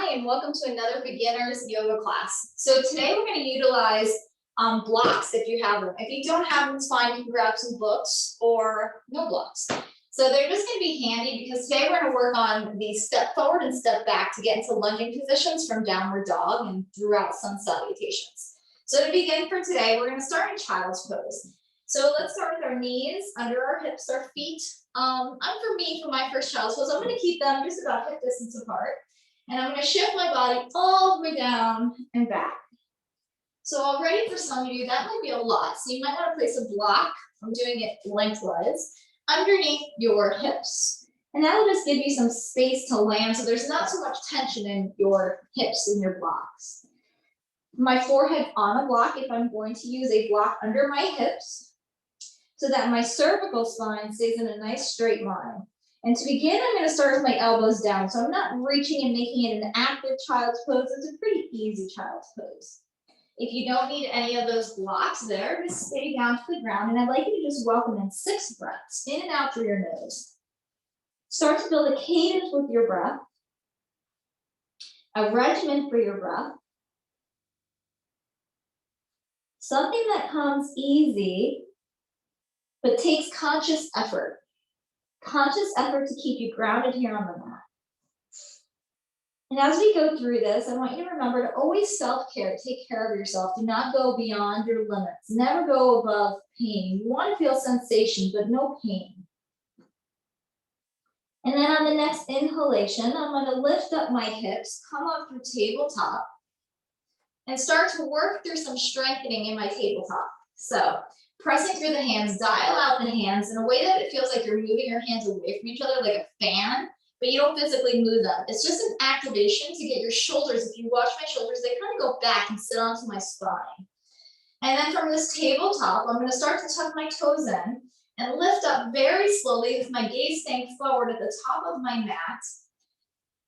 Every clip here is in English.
Hi, and welcome to another beginner's yoga class. So today we're going to utilize blocks if you have them. If you don't have them, it's fine. You can grab some books or no blocks. So they're just going to be handy because today we're going to work on the step forward and step back to get into lunging positions from downward dog and throughout sun salutations. So to begin for today, we're going to start in child's pose. So let's start with our knees under our hips, our feet. For my first child's pose, I'm going to keep them just about hip distance apart. And I'm going to shift my body all the way down and back. So already for some of you, that might be a lot. So you might want to place a block, I'm doing it lengthwise, underneath your hips. And that will just give you some space to land so there's not so much tension in your hips and your blocks. My forehead on a block if I'm going to use a block under my hips so that my cervical spine stays in a nice straight line. And to begin, I'm going to start with my elbows down. So I'm not reaching and making it an active child's pose. It's a pretty easy child's pose. If you don't need any of those blocks there, just stay down to the ground. And I'd like you to just welcome in 6 breaths, in and out through your nose. Start to build a cadence with your breath, a regimen for your breath, something that comes easy, but takes conscious effort. Conscious effort to keep you grounded here on the mat. And as we go through this, I want you to remember to always self-care, take care of yourself. Do not go beyond your limits. Never go above pain. You want to feel sensation, but no pain. And then on the next inhalation, I'm going to lift up my hips, come up through tabletop, and start to work through some strengthening in my tabletop. So pressing through the hands, dial out the hands in a way that it feels like you're moving your hands away from each other like a fan, but you don't physically move them. It's just an activation to get your shoulders. If you watch my shoulders, they kind of go back and sit onto my spine. And then from this tabletop, I'm going to start to tuck my toes in and lift up very slowly with my gaze staying forward at the top of my mat.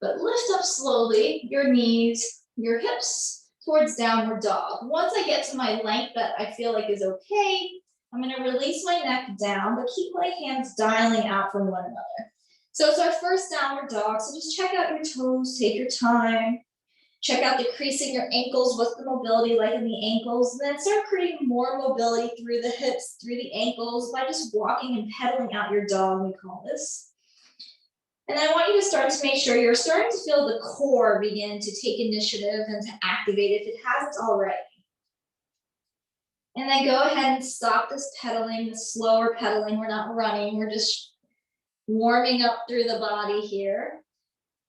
But lift up slowly your knees, your hips towards downward dog. Once I get to my length that I feel like is okay, I'm going to release my neck down, but keep my hands dialing out from one another. So it's our first downward dog. So just check out your toes, take your time. Check out decreasing your ankles. What's the mobility like in the ankles? And then start creating more mobility through the hips, through the ankles by just walking and pedaling out your dog, we call this. And I want you to start to make sure you're starting to feel the core begin to take initiative and to activate if it hasn't already. And then go ahead and stop this pedaling, the slower pedaling. We're not running, we're just warming up through the body here.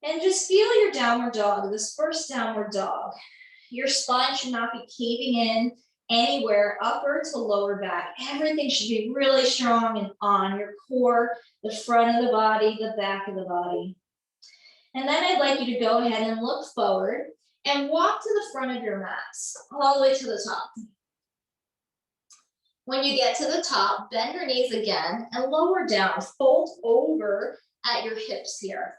And just feel your downward dog, this first downward dog. Your spine should not be caving in anywhere, upper to lower back. Everything should be really strong and on your core, the front of the body, the back of the body. And then I'd like you to go ahead and look forward and walk to the front of your mats, all the way to the top. When you get to the top, bend your knees again and lower down, fold over at your hips here.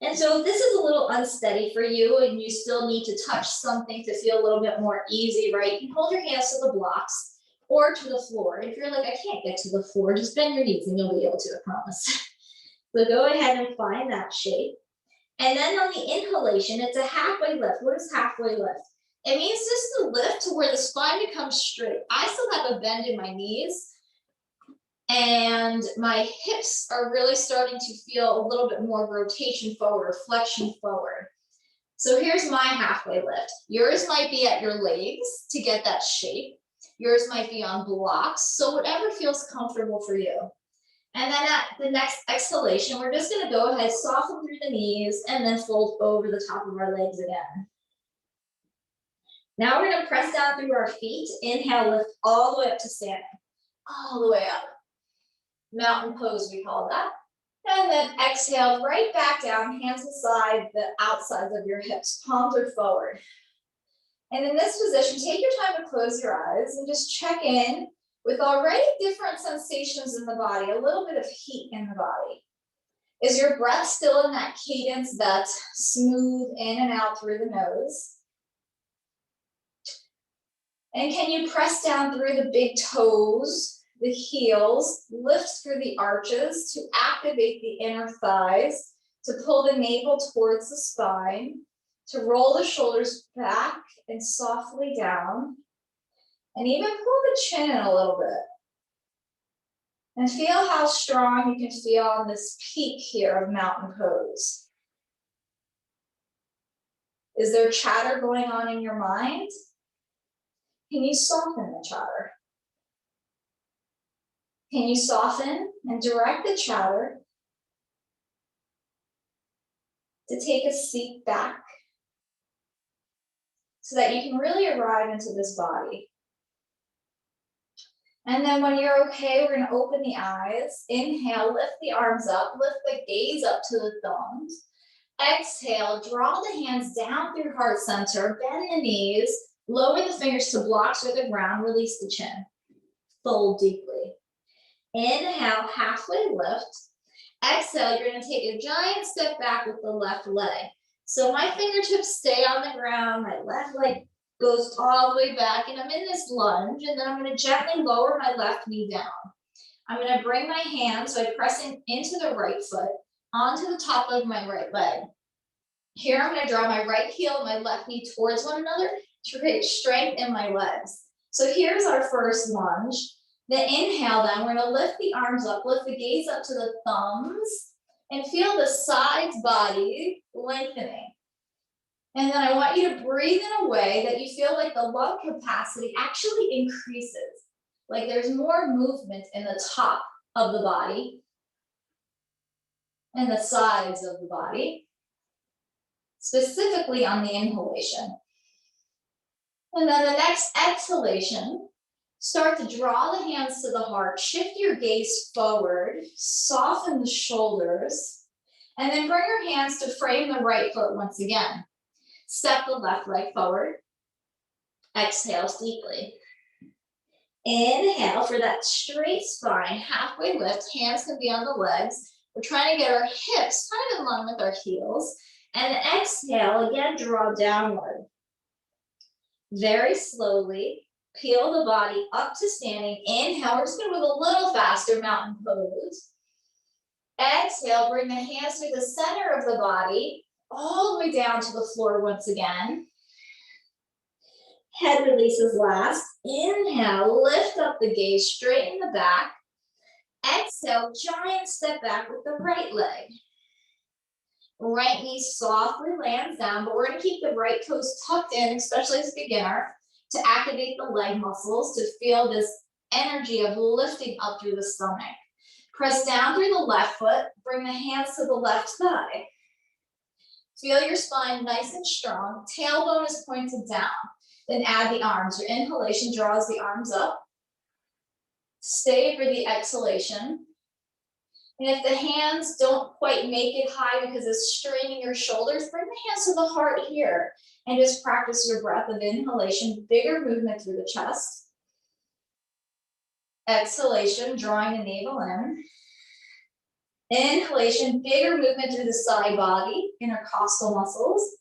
And so if this is a little unsteady for you and you still need to touch something to feel a little bit more easy, right? You can hold your hands to the blocks or to the floor. If you're like, I can't get to the floor, just bend your knees and you'll be able to, I promise. So go ahead and find that shape. And then on the inhalation, it's a halfway lift. What is halfway lift? It means just to lift to where the spine becomes straight. I still have a bend in my knees and my hips are really starting to feel a little bit more rotation forward or flexion forward. So here's my halfway lift. Yours might be at your legs to get that shape. Yours might be on blocks. So whatever feels comfortable for you. And then at the next exhalation, we're just going to go ahead, soften through the knees and then fold over the top of our legs again. Now we're going to press down through our feet. Inhale, lift all the way up to standing. All the way up. Mountain pose, we call that. And then exhale, right back down, hands aside the outsides of your hips, palms are forward. And in this position, take your time to close your eyes and just check in with already different sensations in the body, a little bit of heat in the body. Is your breath still in that cadence that's smooth in and out through the nose? And can you press down through the big toes, the heels, lift through the arches to activate the inner thighs, to pull the navel towards the spine, to roll the shoulders back and softly down, and even pull the chin in a little bit. And feel how strong you can feel on this peak here of mountain pose. Is there chatter going on in your mind? Can you soften the chatter? Can you soften and direct the chatter to take a seat back so that you can really arrive into this body? And then when you're okay, we're going to open the eyes. Inhale, lift the arms up, lift the gaze up to the thumbs. Exhale, draw the hands down through heart center, bend the knees, lower the fingers to blocks or the ground, release the chin. Fold deeply. Inhale, halfway lift. Exhale, you're going to take a giant step back with the left leg. So my fingertips stay on the ground, my left leg goes all the way back, and I'm in this lunge, and then I'm going to gently lower my left knee down. I'm going to bring my hands by pressing into the right foot onto the top of my right leg. Here I'm going to draw my right heel and my left knee towards one another to create strength in my legs. So here's our first lunge. The inhale, then we're going to lift the arms up, lift the gaze up to the thumbs, and feel the sides body lengthening. And then I want you to breathe in a way that you feel like the lung capacity actually increases. Like there's more movement in the top of the body and the sides of the body, specifically on the inhalation. And then the next exhalation, start to draw the hands to the heart, shift your gaze forward, soften the shoulders, and then bring your hands to frame the right foot once again. Step the left leg forward. Exhale deeply. Inhale for that straight spine, halfway lift, hands can be on the legs. We're trying to get our hips kind of in line with our heels. And exhale, again, draw downward. Very slowly, peel the body up to standing. Inhale, we're just gonna move a little faster, mountain pose. Exhale, bring the hands through the center of the body, all the way down to the floor once again. Head releases last. Inhale, lift up the gaze, straighten the back. Exhale, giant step back with the right leg. Right knee softly lands down, but we're gonna keep the right toes tucked in, especially as a beginner, to activate the leg muscles to feel this energy of lifting up through the stomach. Press down through the left foot, bring the hands to the left thigh. Feel your spine nice and strong, tailbone is pointed down. Then add the arms. Your inhalation draws the arms up. Stay for the exhalation. And if the hands don't quite make it high because it's straining your shoulders, bring the hands to the heart here and just practice your breath of inhalation, bigger movement through the chest. Exhalation, drawing the navel in. Inhalation, bigger movement through the side body, intercostal muscles.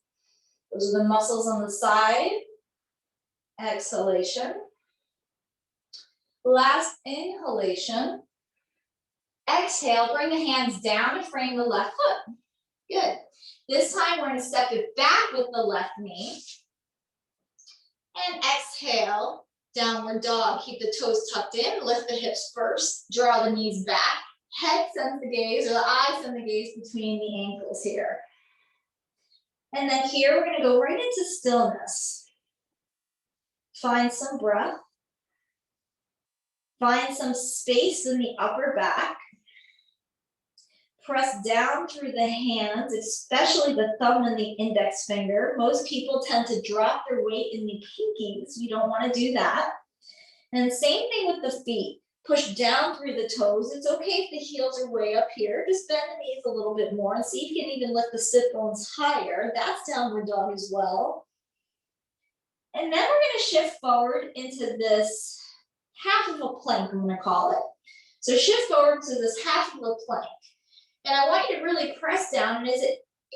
Those are the muscles on the side. Exhalation. Last inhalation. Exhale, bring the hands down to frame the left foot. Good. This time we're going to step it back with the left knee. And exhale, downward dog. Keep the toes tucked in, lift the hips first, draw the knees back. Head sends the gaze, or the eyes send the gaze between the ankles here. And then here we're going to go right into stillness. Find some breath. Find some space in the upper back. Press down through the hands, especially the thumb and the index finger. Most people tend to drop their weight in the pinkies. You don't want to do that. And same thing with the feet. Push down through the toes. It's okay if the heels are way up here. Just bend the knees a little bit more and see if you can even lift the sit bones higher. That's downward dog as well. And then we're going to shift forward into this half of a plank, I'm going to call it. So shift forward to this half of a plank. And I want you to really press down. And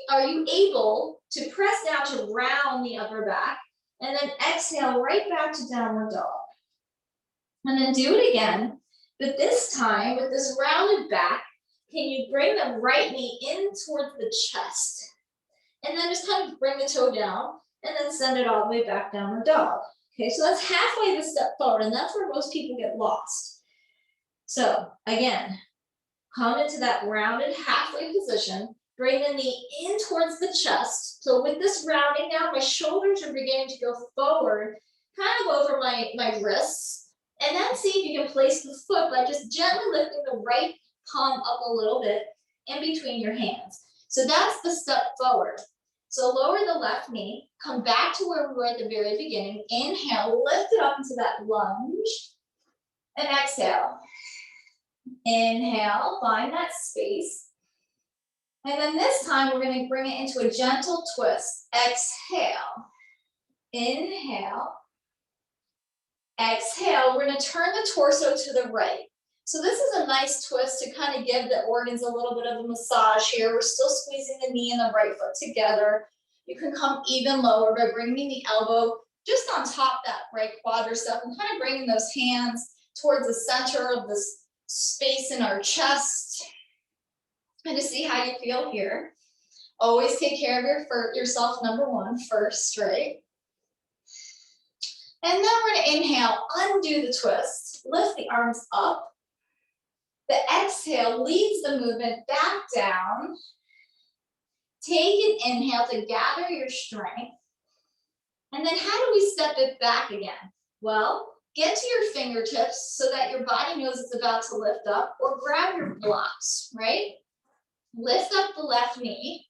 are you able to press down to round the upper back? And then exhale right back to downward dog. And then do it again. But this time, with this rounded back, can you bring the right knee in towards the chest? and then just kind of bring the toe down, and then send it all the way back downward dog. Okay, so that's halfway the step forward, and that's where most people get lost. So again, come into that rounded halfway position, bring the knee in towards the chest. So with this rounding down, my shoulders are beginning to go forward, kind of over my wrists. And then see if you can place the foot by just gently lifting the right palm up a little bit in between your hands. So that's the step forward. So lower the left knee, come back to where we were at the very beginning. Inhale, lift it up into that lunge, and exhale. Inhale, find that space. And then this time we're going to bring it into a gentle twist. Exhale. Inhale. Exhale. We're going to turn the torso to the right. So this is a nice twist to kind of give the organs a little bit of a massage here. We're still squeezing the knee and the right foot together. You can come even lower by bringing the elbow just on top that right quadricep and kind of bringing those hands towards the center of this space in our chest. And to see how you feel here. Always take care of yourself, number one, first, right? And then we're going to inhale, undo the twist, lift the arms up. The exhale leads the movement back down. Take an inhale to gather your strength. And then how do we step it back again? Well, get to your fingertips so that your body knows it's about to lift up, or grab your blocks, right? Lift up the left knee.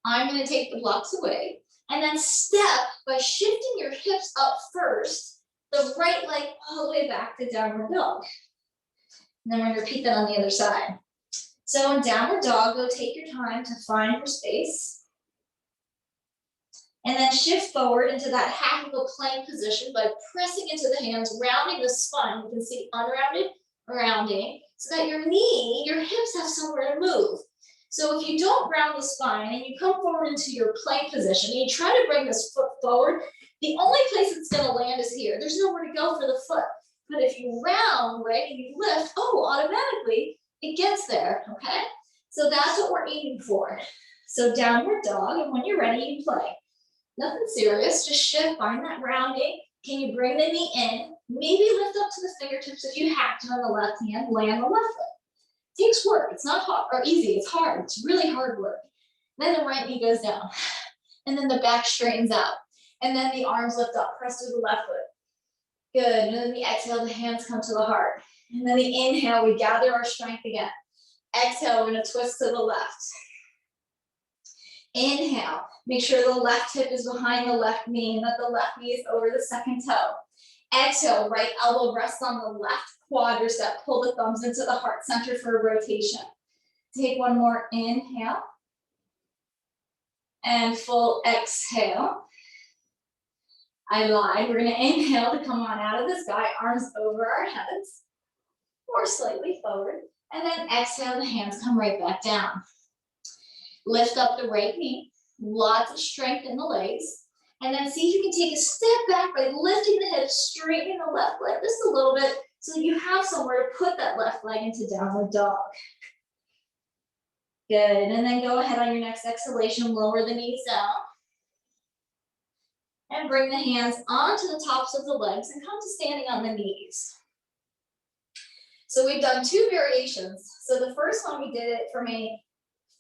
I'm going to take the blocks away. And then step by shifting your hips up first, the right leg all the way back to downward dog. And then we're going to repeat that on the other side. So in downward dog, go take your time to find your space. And then shift forward into that half of a plank position by pressing into the hands, rounding the spine. You can see unrounded, rounding, so that your knee, your hips have somewhere to move. So if you don't round the spine and you come forward into your plank position and you try to bring this foot forward, the only place it's going to land is here. There's nowhere to go for the foot. But if you round, right, and you lift, automatically it gets there, okay? So that's what we're aiming for. So downward dog, and when you're ready, you play. Nothing serious, just shift, find that rounding. Can you bring the knee in? Maybe lift up to the fingertips if you have to on the left hand, lay on the left foot. It takes work, it's not hard or easy, it's hard, it's really hard work. Then the right knee goes down, and then the back straightens out, and then the arms lift up, press to the left foot. Good, and then the exhale, the hands come to the heart. And then the inhale, we gather our strength again. Exhale, we're gonna twist to the left. Inhale, make sure the left hip is behind the left knee and that the left knee is over the second toe. Exhale, right elbow rests on the left quadricep. Pull the thumbs into the heart center for a rotation. Take one more inhale. And full exhale. I lied. We're going to inhale to come on out of the sky, arms over our heads, or slightly forward. And then exhale, the hands come right back down. Lift up the right knee, lots of strength in the legs. And then see if you can take a step back by lifting the hips, straightening the left leg just a little bit so you have somewhere to put that left leg into downward dog. Good, and then go ahead on your next exhalation, lower the knees down. And bring the hands onto the tops of the legs and come to standing on the knees. So we've done two variations. So the first one, we did it from a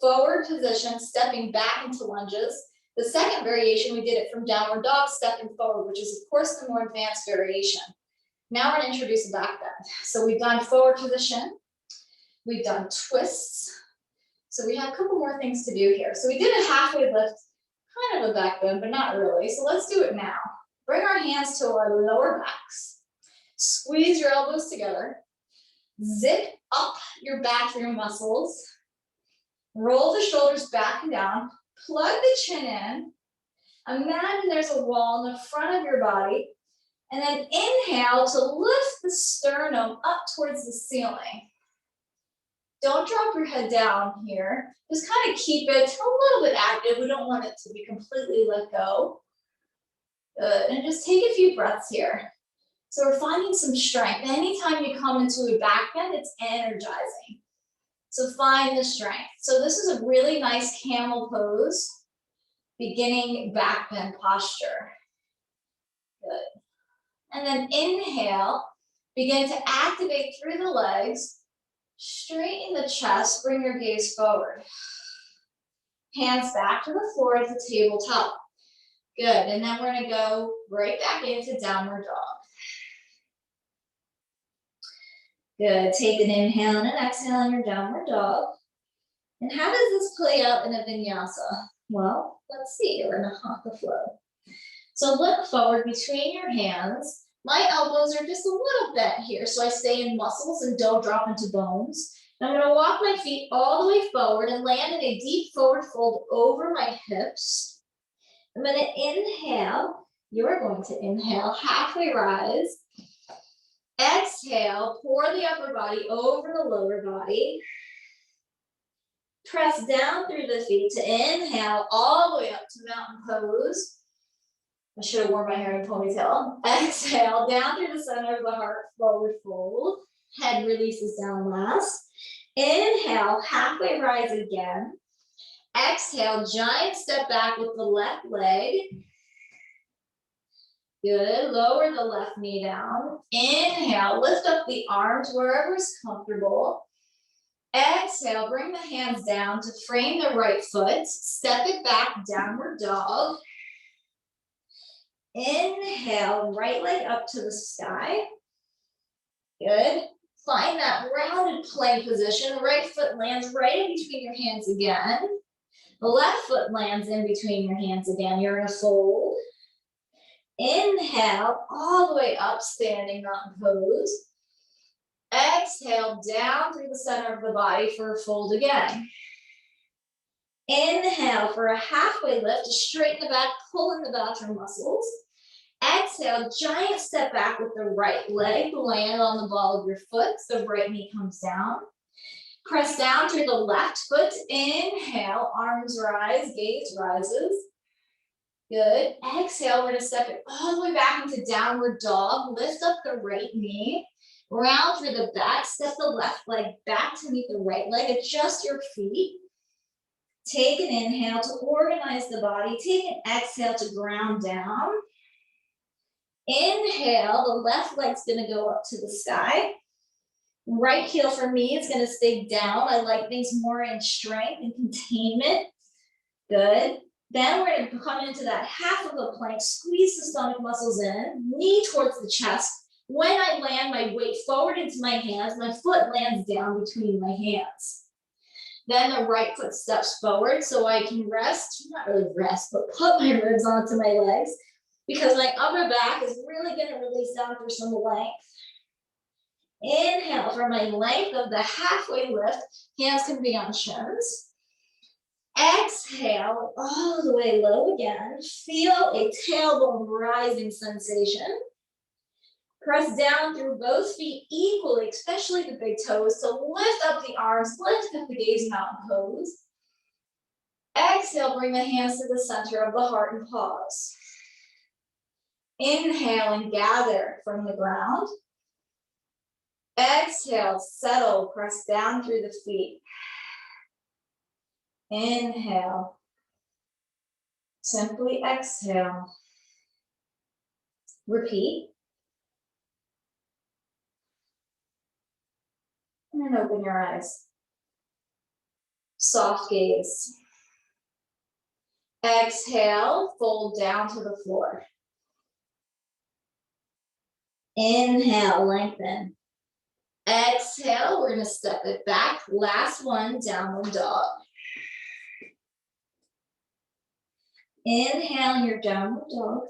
forward position, stepping back into lunges. The second variation, we did it from downward dog, stepping forward, which is of course the more advanced variation. Now we're going to introduce a back bend. So we've done forward position, we've done twists. So we have a couple more things to do here. So we did a halfway lift, kind of a back bend, but not really. So let's do it now. Bring our hands to our lower backs. Squeeze your elbows together. Zip up your back through muscles. Roll the shoulders back and down. Plug the chin in. Imagine there's a wall in the front of your body. And then inhale to lift the sternum up towards the ceiling. Don't drop your head down here. Just kind of keep it a little bit active. We don't want it to be completely let go. Good, and just take a few breaths here. So we're finding some strength. Anytime you come into a back bend, it's energizing. So find the strength. So this is a really nice camel pose, beginning back bend posture. Good. And then inhale, begin to activate through the legs, straighten the chest, bring your gaze forward. Hands back to the floor at the tabletop. Good, and then we're gonna go right back into downward dog. Good, take an inhale and an exhale in your downward dog. And how does this play out in a vinyasa? Well, let's see, we're gonna hatha flow. So look forward between your hands. My elbows are just a little bent here, so I stay in muscles and don't drop into bones. I'm gonna walk my feet all the way forward and land in a deep forward fold over my hips. I'm gonna inhale. You're going to inhale, halfway rise. Exhale, pour the upper body over the lower body. Press down through the feet to inhale all the way up to mountain pose. I should have worn my hair in a ponytail. Exhale, down through the center of the heart, forward fold. Head releases down last. Inhale, halfway rise again. Exhale, giant step back with the left leg. Good, lower the left knee down. Inhale, lift up the arms wherever is comfortable. Exhale, bring the hands down to frame the right foot. Step it back, downward dog. Inhale, right leg up to the sky. Good. Find that rounded plank position. Right foot lands right in between your hands again. The left foot lands in between your hands again. You're in a fold. Inhale, all the way up, standing mountain pose. Exhale, down through the center of the body for a fold again. Inhale for a halfway lift to straighten the back, pull in the bathroom muscles. Exhale, giant step back with the right leg, land on the ball of your foot, the right knee comes down. Press down through the left foot, inhale, arms rise, gaze rises. Good, exhale, we're gonna step it all the way back into downward dog, lift up the right knee, round through the back, step the left leg back to meet the right leg, adjust your feet. Take an inhale to organize the body, take an exhale to ground down. Inhale, the left leg's gonna go up to the sky. Right heel for me is gonna stay down. I like things more in strength and containment. Good. Then we're gonna come into that half of a plank, squeeze the stomach muscles in, knee towards the chest. When I land my weight forward into my hands, my foot lands down between my hands. Then the right foot steps forward so I can rest, not really rest, but put my ribs onto my legs because my upper back is really gonna release down for some length. Inhale for my length of the halfway lift, hands can be on shins. Exhale all the way low again. Feel a tailbone rising sensation. Press down through both feet equally, especially the big toes. So lift up the arms, lift up the gaze, mountain pose. Exhale, bring the hands to the center of the heart and pause. Inhale and gather from the ground. Exhale, settle, press down through the feet. Inhale. Simply exhale. Repeat. And open your eyes. Soft gaze. Exhale, fold down to the floor. Inhale, lengthen. Exhale, we're gonna step it back. Last one, downward dog. Inhale your downward dog.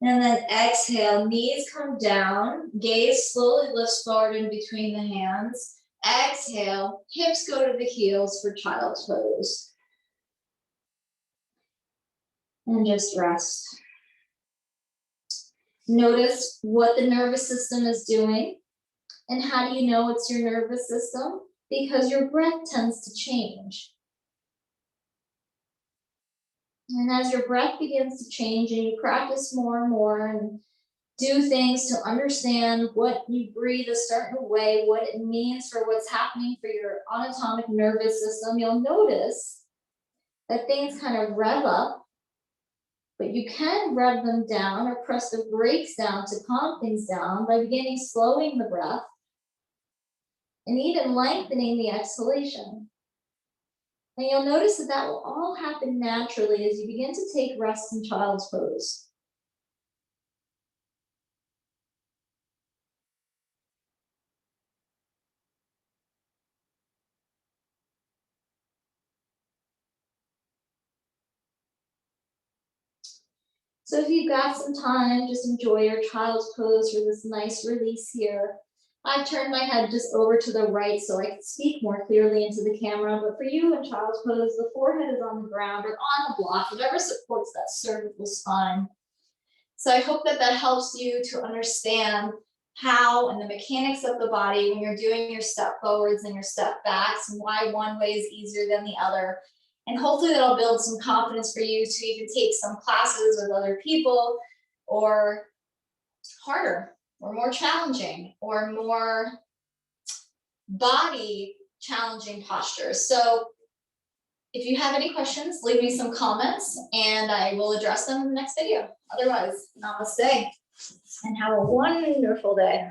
And then exhale, knees come down, gaze slowly lifts forward in between the hands. Exhale, hips go to the heels for child's pose. And just rest. Notice what the nervous system is doing. And how do you know it's your nervous system? Because your breath tends to change. And as your breath begins to change and you practice more and more and do things to understand what you breathe a certain way, what it means for what's happening for your autonomic nervous system, you'll notice that things kind of rev up, but you can rev them down or press the brakes down to calm things down by beginning slowing the breath and even lengthening the exhalation. And you'll notice that that will all happen naturally as you begin to take rest in child's pose. So if you've got some time, just enjoy your child's pose for this nice release here. I've turned my head just over to the right so I can speak more clearly into the camera, but for you in child's pose, the forehead is on the ground or on the block, whatever supports that cervical spine. So I hope that that helps you to understand how and the mechanics of the body when you're doing your step forwards and your step backs and why one way is easier than the other. And hopefully that'll build some confidence for you to even take some classes with other people or harder or more challenging or more body challenging postures. So if you have any questions, leave me some comments and I will address them in the next video. Otherwise, namaste and have a wonderful day.